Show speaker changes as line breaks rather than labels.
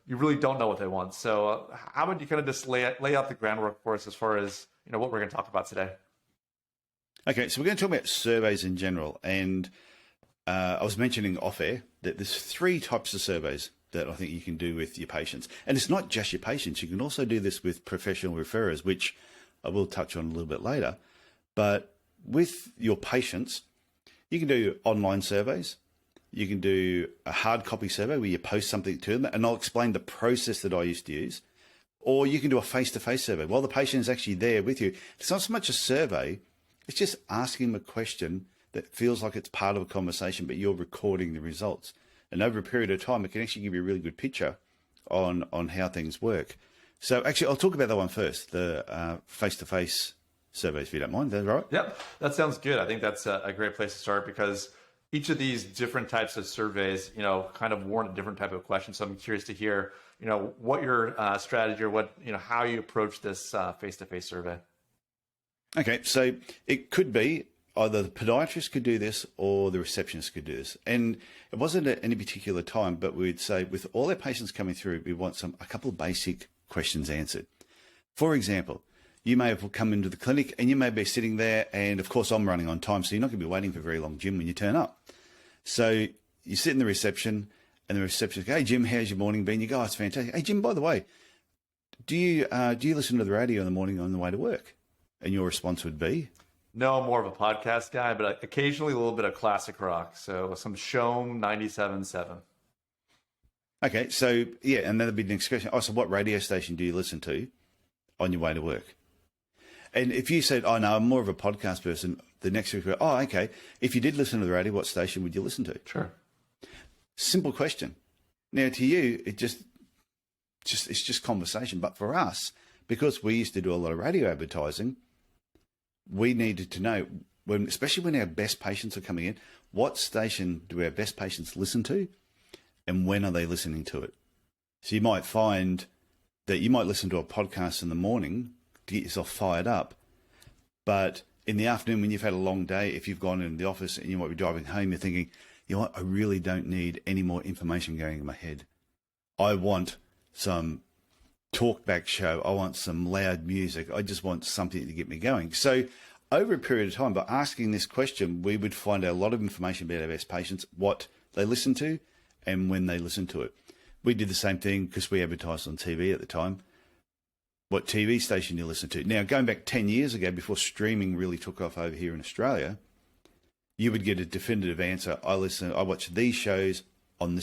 you really don't know what they want. So how about you kind of just lay out the groundwork for us as far as what we're going to talk about today?
Okay, so we're going to talk about surveys in general. And I was mentioning off air that there's 3 types of surveys that I think you can do with your patients. And it's not just your patients. You can also do this with professional referrers, which I will touch on a little bit later. But with your patients, you can do online surveys. You can do a hard copy survey where you post something to them, and I'll explain the process that I used to use. Or you can do a face-to-face survey while the patient is actually there with you. It's not so much a survey, it's just asking them a question that feels like it's part of a conversation, but you're recording the results. And over a period of time, it can actually give you a really good picture on how things work. So actually, I'll talk about that one first, the face-to-face surveys, if you don't mind. Is that right?
Yep, that sounds good. I think that's a great place to start because each of these different types of surveys, kind of warrant a different type of question. So I'm curious to hear, what your strategy or what, how you approach this face-to-face survey.
Okay, so it could be either the podiatrist could do this or the receptionist could do this. And it wasn't at any particular time, but we'd say with all our patients coming through, we want a couple of basic questions answered. For example, you may have come into the clinic and you may be sitting there, and of course I'm running on time, so you're not going to be waiting for very long, Jim, when you turn up. So you sit in the reception and the receptionist goes, "Hey Jim, how's your morning been?" You go, "Oh, it's fantastic. Hey Jim, by the way, do you listen to the radio in the morning on the way to work?" And your response would be,
"No, I'm more of a podcast guy, but occasionally a little bit of classic rock. So some Shom 97.7.
Okay, so yeah, and that'd be the next question. Oh, so what radio station do you listen to on your way to work? And if you said, "Oh no, I'm more of a podcast person," the next week, "Oh, okay. If you did listen to the radio, what station would you listen to?"
Sure.
Simple question. Now to you, it's just conversation. But for us, because we used to do a lot of radio advertising, we needed to know, especially when our best patients are coming in, what station do our best patients listen to and when are they listening to it? So you might find that you might listen to a podcast in the morning to get yourself fired up, but in the afternoon when you've had a long day, if you've gone in the office and you might be driving home, you're thinking, "You know what, I really don't need any more information going in my head. I want some talkback show. I want some loud music. I just want something to get me going." So over a period of time, by asking this question, we would find out a lot of information about our best patients, what they listen to and when they listen to it. We did the same thing because we advertised on TV at the time. What TV station you listen to? Now, going back 10 years ago, before streaming really took off over here in Australia, you would get a definitive answer. I watch these shows on this